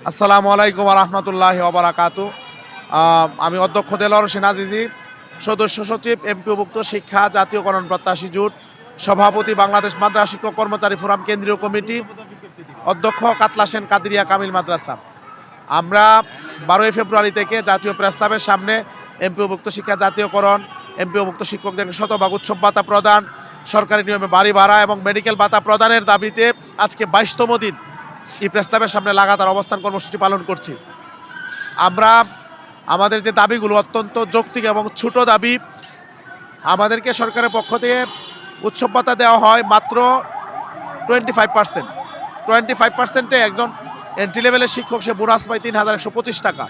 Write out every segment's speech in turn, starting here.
আসসালামু আলাইকুম রহমতুল্লাহ ওবারাকাতু। আমি অধ্যক্ষ দেলোয়ার হোসেন আজিজি, সদস্য সচিব এমপিওভুক্ত শিক্ষা জাতীয়করণ প্রত্যাশী জোট, সভাপতি বাংলাদেশ মাদ্রাসা শিক্ষক কর্মচারী ফোরাম কেন্দ্রীয় কমিটি, অধ্যক্ষ কাতলা সেন কাদিরিয়া কামিল মাদ্রাসা। আমরা 12ই ফেব্রুয়ারি থেকে জাতীয় প্রেস ক্লাবের সামনে এমপিওভুক্ত শিক্ষা জাতীয়করণ, এমপিওভুক্ত শিক্ষকদের শতভাগ উৎসব ভাতা প্রদান, সরকারি নিয়মে বাড়ি ভাড়া এবং মেডিকেল ভাতা প্রদানের দাবিতে আজকে 22তম দিন এই প্রেস ক্লাবের সামনে লাগাতার অবস্থান কর্মসূচি পালন করছি। আমরা আমাদের যে দাবিগুলো অত্যন্ত যৌক্তিক এবং ছোট দাবি। আমাদেরকে সরকারের পক্ষ থেকে উৎসব ভাতা দেওয়া হয় মাত্র 25%। 25%-এ একজন এন্ট্রি লেভেলের শিক্ষক সে বোনাস পায় 3,125 টাকা।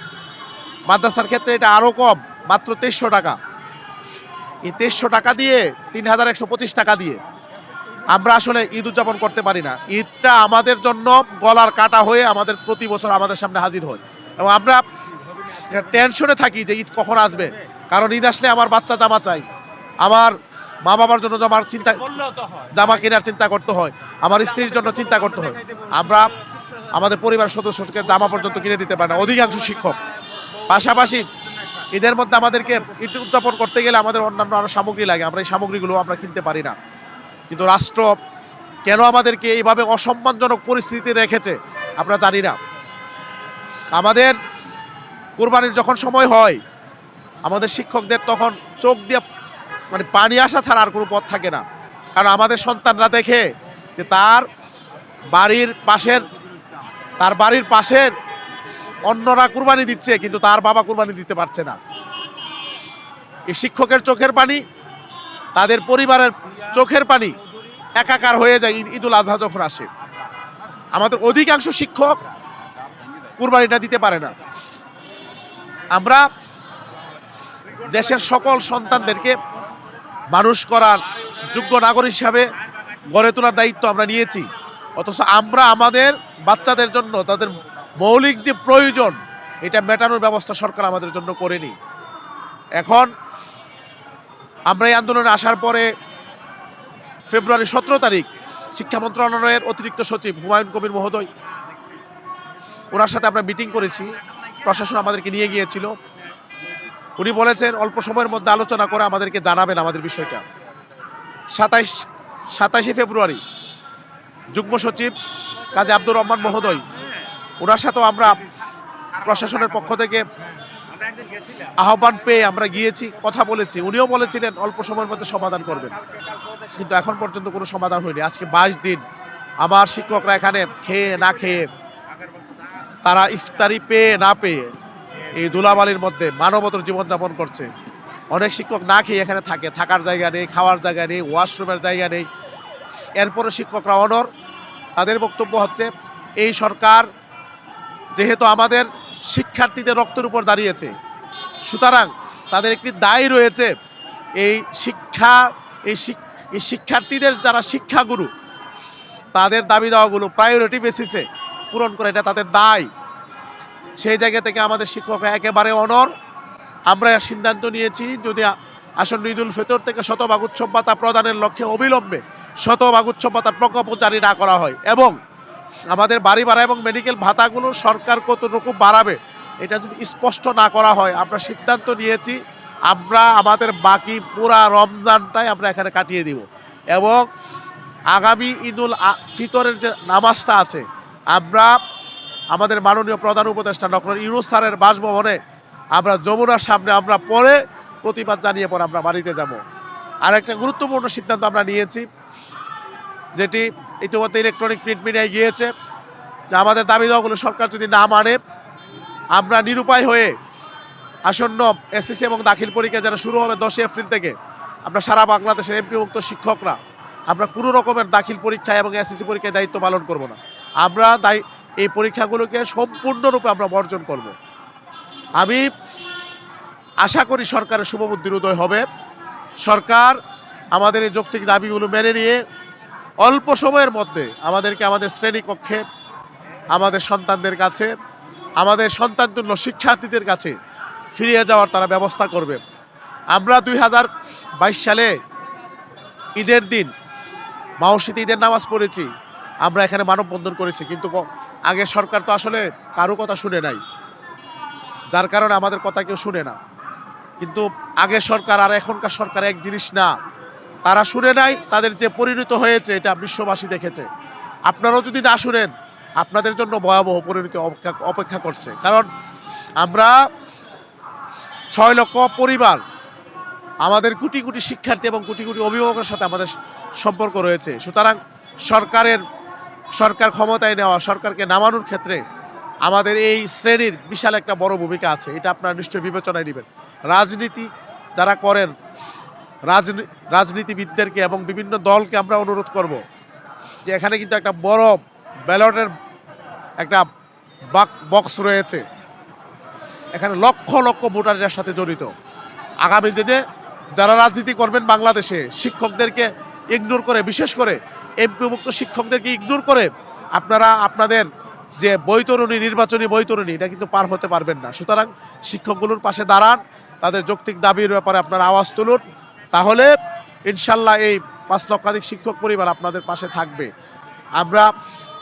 মাদ্রাসার ক্ষেত্রে এটা আরও কম, মাত্র 2300 টাকা। এই 2300 টাকা দিয়ে 3,125 টাকা দিয়ে আমরা আসলে ঈদ উদযাপন করতে পারি না। ঈদটা আমাদের জন্য গলার কাটা হয়ে আমাদের প্রতি বছর আমাদের সামনে হাজির হয় এবং আমরা টেনশনে থাকি যে ঈদ কখন আসবে। কারণ ঈদ আসলে আমার বাচ্চা জামা চাই, আমার মা বাবার জন্য জামা কেনার চিন্তা করতে হয়, আমার স্ত্রীর জন্য চিন্তা করতে হয়। আমরা আমাদের পরিবার সদস্যকে জামা পর্যন্ত কিনে দিতে পারি না, অধিকাংশ শিক্ষক। পাশাপাশি ঈদের মধ্যে আমাদেরকে ঈদ উদযাপন করতে গেলে আমাদের অন্যান্য আরও সামগ্রী লাগে, আমরা এই সামগ্রীগুলো আমরা কিনতে পারি না। কিন্তু রাষ্ট্র কেন আমাদেরকে এইভাবে অসম্মানজনক পরিস্থিতি রেখেছে আমরা জানি না। আমাদের কুরবানির যখন সময় হয়, আমাদের শিক্ষকদের তখন চোখ দিয়ে পানি আসা ছাড়া আর কোনো পথ থাকে না। কারণ আমাদের সন্তানরা দেখে যে তার বাড়ির পাশের অন্যরা কুরবানি দিচ্ছে, কিন্তু তার বাবা কুরবানি দিতে পারছে না। এই শিক্ষকের চোখের পানি, তাদের পরিবারের চোখের পানি একাকার হয়ে যায় ঈদুল আজহা যখন আসে। আমাদের অধিকাংশ শিক্ষক কুরবানিটা দিতে পারে না। আমরা দেশের সকল সন্তানদেরকে মানুষ করার যোগ্য নাগরিক হিসাবে গড়ে তোলার দায়িত্ব আমরা নিয়েছি, অথচ আমরা আমাদের বাচ্চাদের জন্য তাদের মৌলিক যে প্রয়োজন এটা মেটানোর ব্যবস্থা সরকার আমাদের জন্য করেনি। এখন আমরা এই আন্দোলনে আসার পরে ফেব্রুয়ারি 17 তারিখ শিক্ষা মন্ত্রণালয়ের অতিরিক্ত সচিব হুমায়ুন কবির মহোদয়, ওনার সাথে আমরা মিটিং করেছি। প্রশাসন আমাদেরকে নিয়ে গিয়েছিল। উনি বলেছেন অল্প সময়ের মধ্যে আলোচনা করে আমাদেরকে জানাবেন আমাদের বিষয়টা। 27 ফেব্রুয়ারি যুগ্ম সচিব কাজী আব্দুর রহমান মহোদয়, ওনার সাথেও আমরা প্রশাসনের পক্ষ থেকে আহ্বান পেয়ে আমরা গিয়েছি, কথা বলেছি। উনিও বলেছিলেন অল্প সময়ের মধ্যে সমাধান করবেন, কিন্তু এখন পর্যন্ত কোনো সমাধান হয়নি। আজকে 22 দিন আমার শিক্ষকরা এখানে খেয়ে না খেয়ে, তারা ইফতারি পেয়ে না পেয়ে এই ধুলাবালির মধ্যে মানবতর জীবনযাপন করছে। অনেক শিক্ষক না খেয়ে এখানে থাকে, থাকার জায়গা নেই, খাওয়ার জায়গা নেই, ওয়াশরুমের জায়গা নেই। এরপরও শিক্ষকরা অনড়। তাদের বক্তব্য হচ্ছে এই সরকার যেহেতু আমাদের শিক্ষার্থীদের রক্তের উপর দাঁড়িয়েছে, সুতরাং তাদের একটি দায় রয়েছে এই শিক্ষার্থীদের যারা শিক্ষাগুরু, তাদের দাবি দেওয়াগুলো প্রায়োরিটি বেসিসে পূরণ করে, এটা তাদের দায়। সেই জায়গা থেকে আমাদের শিক্ষকরা একেবারে অনড়। আমরা সিদ্ধান্ত নিয়েছি যদি আসন্ন ঈদুল ফিতর থেকে শতভাগ উৎসব ভাতা প্রদানের লক্ষ্যে অবিলম্বে শতভাগ উৎসব ভাতার প্রকল্প জারি না করা হয় এবং আমাদের বাড়ি ভাড়া এবং মেডিকেল ভাতাগুলো সরকার কতটুকু বাড়াবে এটা যদি স্পষ্ট না করা হয়, আমরা সিদ্ধান্ত নিয়েছি আমরা আমাদের বাকি পুরা রমজানটাই আমরা এখানে কাটিয়ে দিব এবং আগামী ঈদুল ফিতরের যে নামাজটা আছে, আমরা আমাদের মাননীয় প্রধান উপদেষ্টা ডক্টর ইউনূস স্যারের বাসভবনে আমরা যমুনার সামনে আমরা পরে প্রতিবাদ জানিয়ে পরে আমরা বাড়িতে যাব। আর একটা গুরুত্বপূর্ণ সিদ্ধান্ত আমরা নিয়েছি, যেটি ইতিমধ্যে ইলেকট্রনিক প্রিন্ট মিডিয়ায় গিয়েছে, যে আমাদের দাবি দেওয়াগুলো সরকার যদি না মানে, আমরা নিরুপায় হয়ে আসন্ন এসএসসি এবং দাখিল পরীক্ষা যারা শুরু হবে 10 এপ্রিল থেকে, আমরা সারা বাংলাদেশের এমপিভুক্ত শিক্ষকরা আমরা কোনো রকমের দাখিল পরীক্ষা এবং এসএসসি পরীক্ষায় দায়িত্ব পালন করব না। আমরা এই পরীক্ষাগুলোকে সম্পূর্ণরূপে আমরা বর্জন করব। আমি আশা করি সরকারের শুভবুদ্ধির উদয় হবে। সরকার আমাদের এই যৌক্তিক দাবিগুলো মেনে নিয়ে অল্প সময়ের মধ্যে আমাদেরকে আমাদের শ্রেণীকক্ষে, আমাদের সন্তানদের কাছে, আমাদের সন্তানতুল্য শিক্ষার্থীদের কাছে ফিরিয়ে যাওয়ার তারা ব্যবস্থা করবে। আমরা 2022 সালে ঈদের দিন মাওশিতে ঈদের নামাজ পড়েছি, আমরা এখানে মানববন্ধন করেছি, কিন্তু আগের সরকার তো আসলে কারো কথা শুনে নাই, যার কারণে আমাদের কথা কেউ শুনে না। কিন্তু আগের সরকার আর এখনকার সরকার এক জিনিস না। তারা শুনে নাই, তাদের যে পরিণত হয়েছে এটা বিশ্ববাসী দেখেছে। আপনারাও যদি না শুনেন, আপনাদের জন্য ভয়াবহ পরিণতি অপেক্ষা করছে। কারণ আমরা ৬ লক্ষ পরিবার, আমাদের কোটি কোটি শিক্ষার্থী এবং কোটি কোটি অভিভাবকের সাথে আমাদের সম্পর্ক রয়েছে। সুতরাং সরকার ক্ষমতায় নেওয়া, সরকারকে নামানোর ক্ষেত্রে আমাদের এই শ্রেণীর বিশাল একটা বড় ভূমিকা আছে। এটা আপনারা নিশ্চয়ই বিবেচনায় নেবেন। রাজনীতি যারা করেন, রাজনীতিবিদদেরকে এবং বিভিন্ন দলকে আমরা অনুরোধ করব যে এখানে কিন্তু একটা বড় ব্যালটের একটা বক্স রয়েছে। এখানে লক্ষ লক্ষ ভোটারের সাথে জড়িত। আগামী দিনে যারা রাজনীতি করবেন বাংলাদেশে, শিক্ষকদেরকে ইগনোর করে, বিশেষ করে এমপিভুক্ত শিক্ষকদেরকে ইগনোর করে আপনারা আপনাদের যে বৈতরণী, নির্বাচনী বৈতরণী, এটা কিন্তু পার হতে পারবেন না। সুতরাং শিক্ষকগুলোর পাশে দাঁড়ান, তাদের যৌক্তিক দাবির ব্যাপারে আপনারা আওয়াজ তুলুন। তাহলে ইনশাল্লাহ এই ৫ লক্ষাধিক শিক্ষক পরিবার আপনাদের পাশে থাকবে। আমরা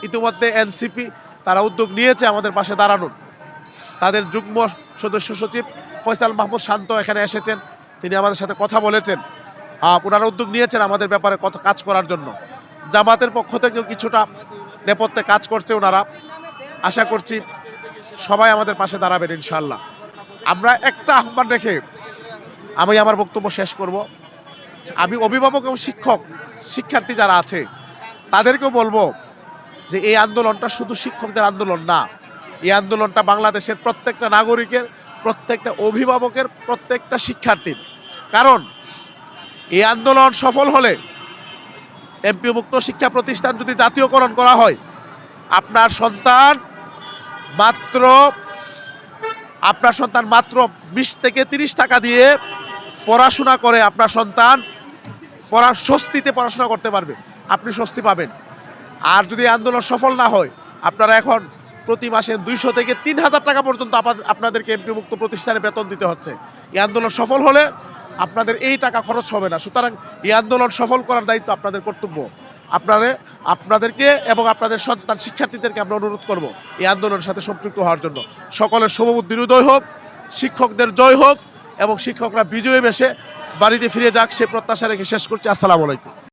ইতিমধ্যে এনসিপি তারা উদ্যোগ নিয়েছে আমাদের পাশে দাঁড়ানোর। তাদের যুগ্ম সদস্য সচিব ফয়সাল মাহমুদ শান্ত এখানে এসেছেন, তিনি আমাদের সাথে কথা বলেছেন। ওনারা উদ্যোগ নিয়েছেন আমাদের ব্যাপারে কাজ করার জন্য। জামাতের পক্ষ থেকেও কিছুটা নেপথ্যে কাজ করছে ওনারা। আশা করছি সবাই আমাদের পাশে দাঁড়াবেন ইনশাল্লাহ। আমরা একটা আহ্বান রেখে আমি আমার বক্তব্য শেষ করব। আমি অভিভাবক এবং শিক্ষার্থী যারা আছে তাদেরকেও বলবো যে এই আন্দোলনটা শুধু শিক্ষকদের আন্দোলন না, এই আন্দোলনটা বাংলাদেশের প্রত্যেকটা নাগরিকের, প্রত্যেকটা অভিভাবকের, প্রত্যেকটা শিক্ষার্থীর। কারণ এই আন্দোলন সফল হলে এমপিভুক্ত শিক্ষা প্রতিষ্ঠান যদি জাতীয়করণ করা হয়, আপনার সন্তান মাত্র ২০ থেকে ৩০ টাকা দিয়ে পড়াশোনা করে আপনার সন্তান স্বস্তিতে পড়াশোনা করতে পারবে, আপনি স্বস্তি পাবেন। আর যদি আন্দোলন সফল না হয়, আপনারা এখন প্রতি মাসে ২০০ থেকে ৩,০০০ টাকা পর্যন্ত আপনাদেরকে এমপিভুক্ত প্রতিষ্ঠানে বেতন দিতে হচ্ছে। এই আন্দোলন সফল হলে আপনাদের এই টাকা খরচ হবে না। সুতরাং এই আন্দোলন সফল করার দায়িত্ব আপনাদের কর্তব্য। আপনাদেরকে এবং আপনাদের সন্তান শিক্ষার্থীদেরকে আমরা অনুরোধ করব এই আন্দোলনের সাথে সম্পৃক্ত হওয়ার জন্য। সকলের শুভবুদ্ধির উদয় হোক, শিক্ষকদের জয় হোক এবং শিক্ষকরা বিজয়ী বেশে বাড়িতে ফিরে যাক, সে প্রত্যাশা রেখে শেষ করছি। আসসালামু আলাইকুম।